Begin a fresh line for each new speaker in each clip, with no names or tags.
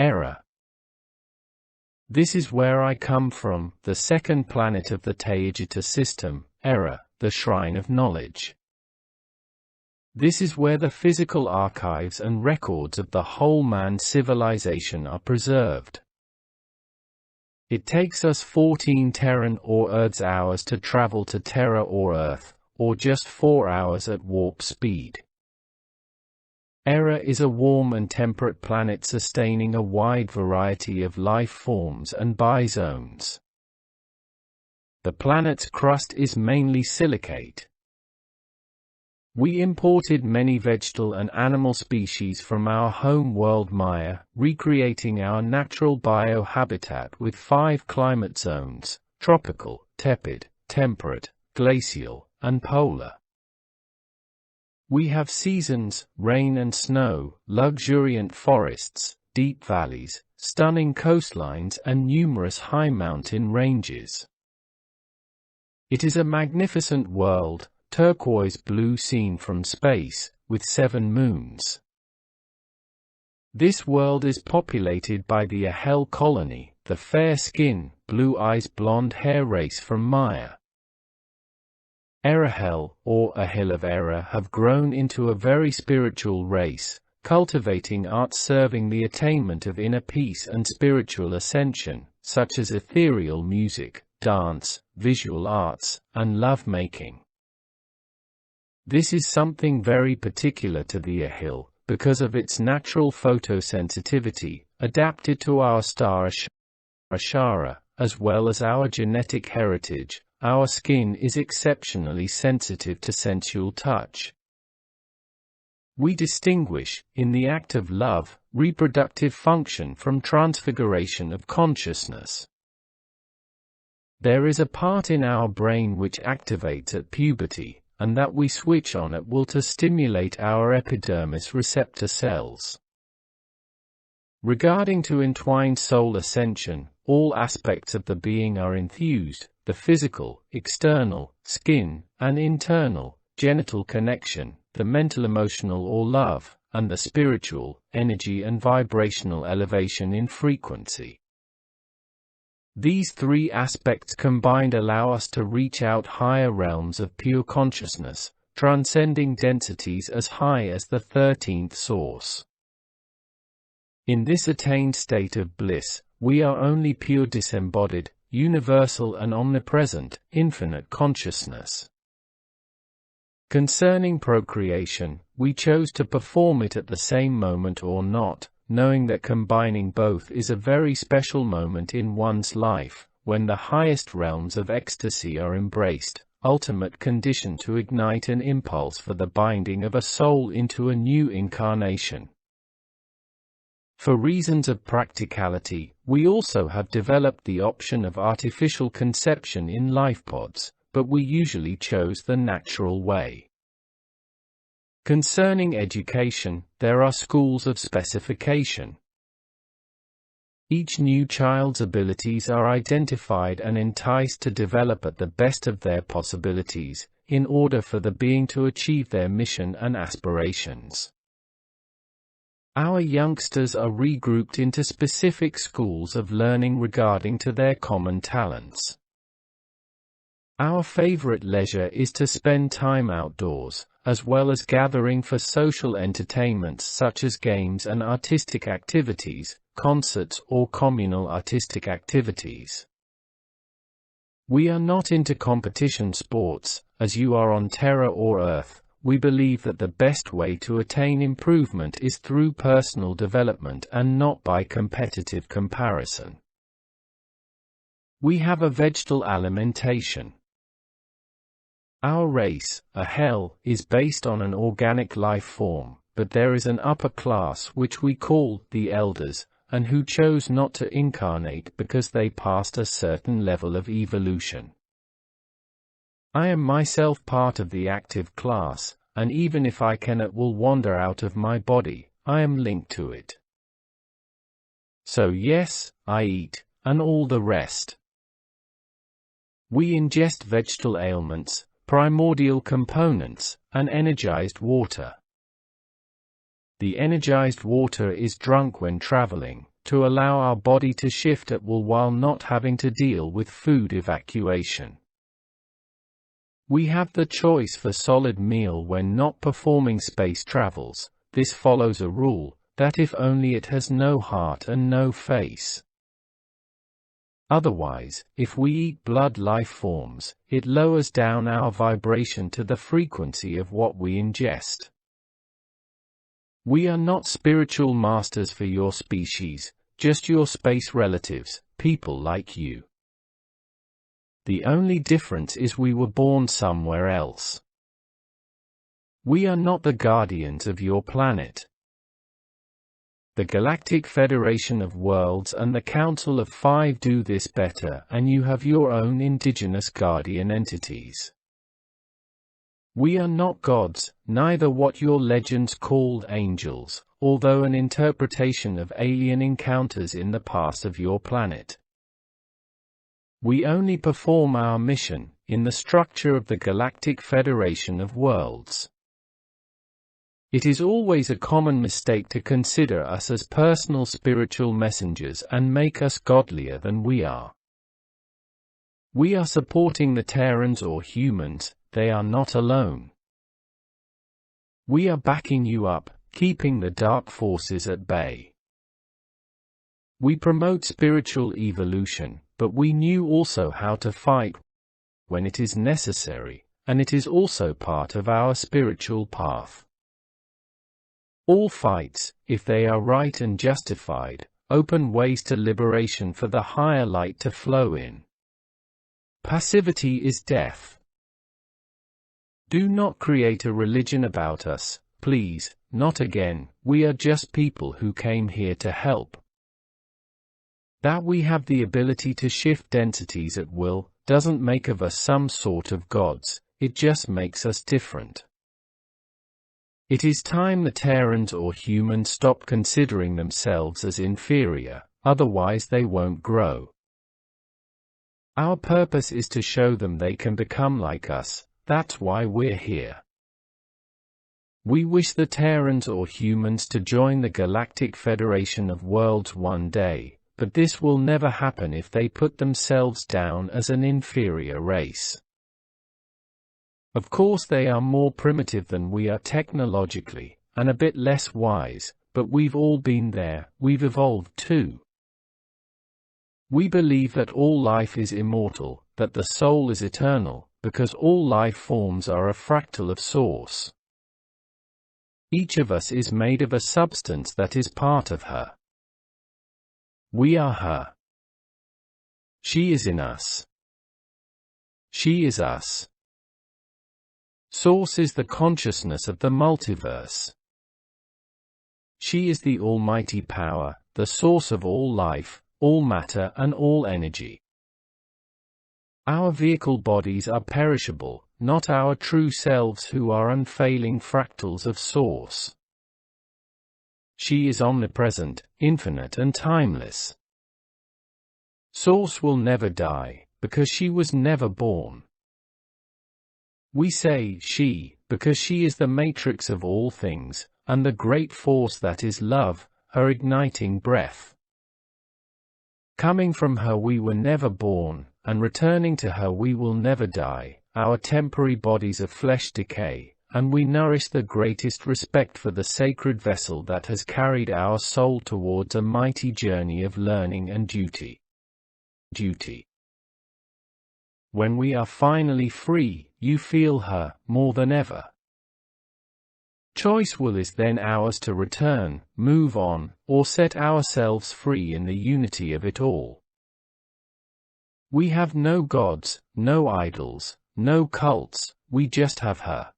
ERRA. This is where I come from, the second planet of the Tayagita system, ERRA, the Shrine of Knowledge. This is where the physical archives and records of the whole man civilization are preserved. It takes us 14 Terran or Earth's hours to travel to Terra or Earth, or just 4 hours at warp speed. ERRA is a warm and temperate planet sustaining a wide variety of life forms and biozones. The planet's crust is mainly silicate. We imported many vegetal and animal species from our home world Maya, recreating our natural biohabitat with 5 climate zones: tropical, tepid, temperate, glacial, and polar. We have seasons, rain and snow, luxuriant forests, deep valleys, stunning coastlines and numerous high mountain ranges. It is a magnificent world, turquoise blue seen from space, with 7 moons. This world is populated by the ERRAHEL colony, the fair skin, blue eyes blonde hair race from Maya. ERRAHEL, or a hill of ERRA, have grown into a very spiritual race, cultivating arts serving the attainment of inner peace and spiritual ascension, such as ethereal music, dance, visual arts, and love-making. This is something very particular to the ERRAHEL, because of its natural photosensitivity, adapted to our star Ashara, as well as our genetic heritage. Our skin is exceptionally sensitive to sensual touch. We distinguish, in the act of love, reproductive function from transfiguration of consciousness. There is a part in our brain which activates at puberty, and that we switch on at will to stimulate our epidermis receptor cells. Regarding to entwined soul ascension, all aspects of the being are infused: the physical, external, skin, and internal, genital connection, the mental emotional or love, and the spiritual, energy and vibrational elevation in frequency. These 3 aspects combined allow us to reach out higher realms of pure consciousness, transcending densities as high as the 13th source. In this attained state of bliss, we are only pure disembodied, universal and omnipresent, infinite consciousness. Concerning procreation, we chose to perform it at the same moment or not, knowing that combining both is a very special moment in one's life, when the highest realms of ecstasy are embraced, ultimate condition to ignite an impulse for the binding of a soul into a new incarnation. For reasons of practicality, we also have developed the option of artificial conception in lifepods, but we usually chose the natural way. Concerning education, there are schools of specification. Each new child's abilities are identified and enticed to develop at the best of their possibilities, in order for the being to achieve their mission and aspirations. Our youngsters are regrouped into specific schools of learning regarding to their common talents. Our favorite leisure is to spend time outdoors, as well as gathering for social entertainments such as games and artistic activities, concerts or communal artistic activities. We are not into competition sports, as you are on Terra or Earth. We believe that the best way to attain improvement is through personal development and not by competitive comparison. We have a vegetal alimentation. Our race, ERRAHEL, is based on an organic life form, but there is an upper class which we call the Elders, and who chose not to incarnate because they passed a certain level of evolution. I am myself part of the active class, and even if I can at will wander out of my body, I am linked to it. So yes, I eat, and all the rest. We ingest vegetal ailments, primordial components, and energized water. The energized water is drunk when traveling, to allow our body to shift at will while not having to deal with food evacuation. We have the choice for solid meal when not performing space travels. This follows a rule, that if only it has no heart and no face. Otherwise, if we eat blood life forms, it lowers down our vibration to the frequency of what we ingest. We are not spiritual masters for your species, just your space relatives, people like you. The only difference is we were born somewhere else. We are not the guardians of your planet. The Galactic Federation of Worlds and the Council of Five do this better, and you have your own indigenous guardian entities. We are not gods, neither what your legends called angels, although an interpretation of alien encounters in the past of your planet. We only perform our mission, in the structure of the Galactic Federation of Worlds. It is always a common mistake to consider us as personal spiritual messengers and make us godlier than we are. We are supporting the Terrans or humans, they are not alone. We are backing you up, keeping the dark forces at bay. We promote spiritual evolution, but we knew also how to fight when it is necessary, and it is also part of our spiritual path. All fights, if they are right and justified, open ways to liberation for the higher light to flow in. Passivity is death. Do not create a religion about us, please, not again. We are just people who came here to help. That we have the ability to shift densities at will, doesn't make of us some sort of gods, it just makes us different. It is time the Terrans or humans stop considering themselves as inferior, otherwise they won't grow. Our purpose is to show them they can become like us, that's why we're here. We wish the Terrans or humans to join the Galactic Federation of Worlds one day, but this will never happen if they put themselves down as an inferior race. Of course they are more primitive than we are technologically, and a bit less wise, but we've all been there, we've evolved too. We believe that all life is immortal, that the soul is eternal, because all life forms are a fractal of Source. Each of us is made of a substance that is part of her. We are her. She is in us. She is us. Source is the consciousness of the multiverse. She is the almighty power, the source of all life, all matter and all energy. Our vehicle bodies are perishable, not our true selves who are unfailing fractals of Source. She is omnipresent, infinite and timeless. Source will never die, because she was never born. We say she, because she is the matrix of all things, and the great force that is love, her igniting breath. Coming from her we were never born, and returning to her we will never die. Our temporary bodies of flesh decay, and we nourish the greatest respect for the sacred vessel that has carried our soul towards a mighty journey of learning and duty. When we are finally free, you feel her, more than ever. Choice will is then ours to return, move on, or set ourselves free in the unity of it all. We have no gods, no idols, no cults, we just have her.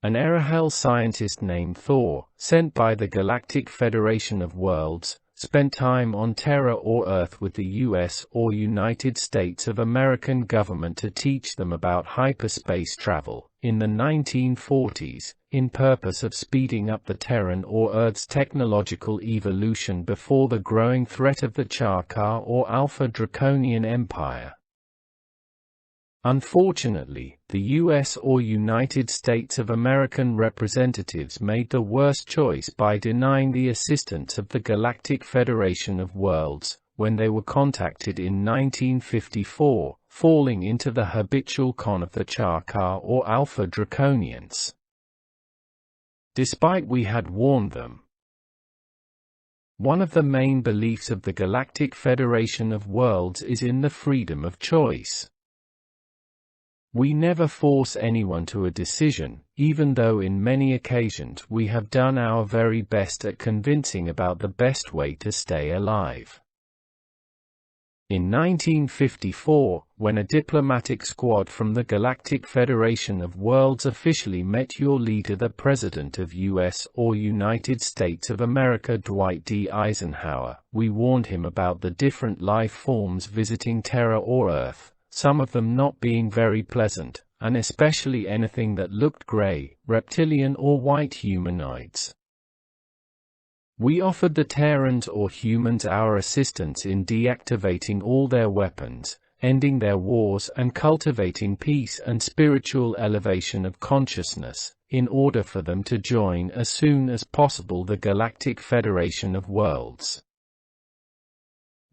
An ERRAHEL scientist named Thor, sent by the Galactic Federation of Worlds, spent time on Terra or Earth with the US or United States of American government to teach them about hyperspace travel, in the 1940s, in purpose of speeding up the Terran or Earth's technological evolution before the growing threat of the Chakar or Alpha Draconian Empire. Unfortunately, the US or United States of American representatives made the worst choice by denying the assistance of the Galactic Federation of Worlds, when they were contacted in 1954, falling into the habitual con of the Chakar or Alpha Draconians. Despite we had warned them. One of the main beliefs of the Galactic Federation of Worlds is in the freedom of choice. We never force anyone to a decision, even though in many occasions we have done our very best at convincing about the best way to stay alive. In 1954, when a diplomatic squad from the Galactic Federation of Worlds officially met your leader, the President of US or United States of America Dwight D. Eisenhower, we warned him about the different life forms visiting Terra or Earth, some of them not being very pleasant, and especially anything that looked gray, reptilian or white humanoids. We offered the Terrans or humans our assistance in deactivating all their weapons, ending their wars and cultivating peace and spiritual elevation of consciousness, in order for them to join as soon as possible the Galactic Federation of Worlds.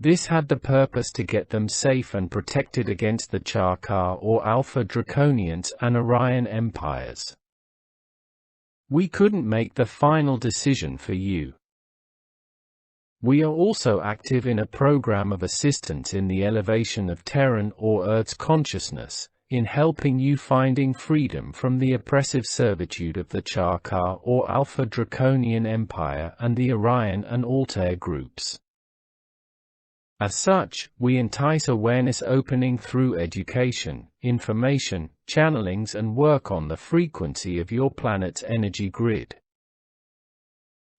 This had the purpose to get them safe and protected against the Chakar or Alpha Draconians and Orion empires. We couldn't make the final decision for you. We are also active in a program of assistance in the elevation of Terran or Earth's consciousness, in helping you finding freedom from the oppressive servitude of the Chakar or Alpha Draconian Empire and the Orion and Altair groups. As such, we entice awareness opening through education, information, channelings and work on the frequency of your planet's energy grid.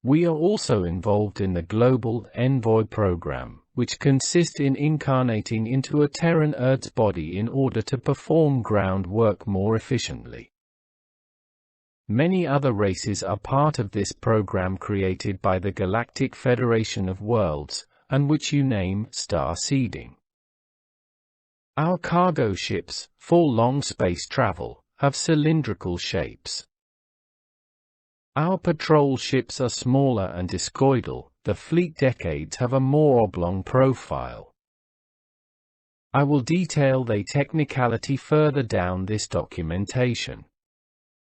We are also involved in the Global Envoy program, which consists in incarnating into a Terran Earth's body in order to perform groundwork more efficiently. Many other races are part of this program created by the Galactic Federation of Worlds, and which you name star seeding. Our cargo ships, for long space travel, have cylindrical shapes. Our patrol ships are smaller and discoidal, the fleet decades have a more oblong profile. I will detail the technicality further down this documentation.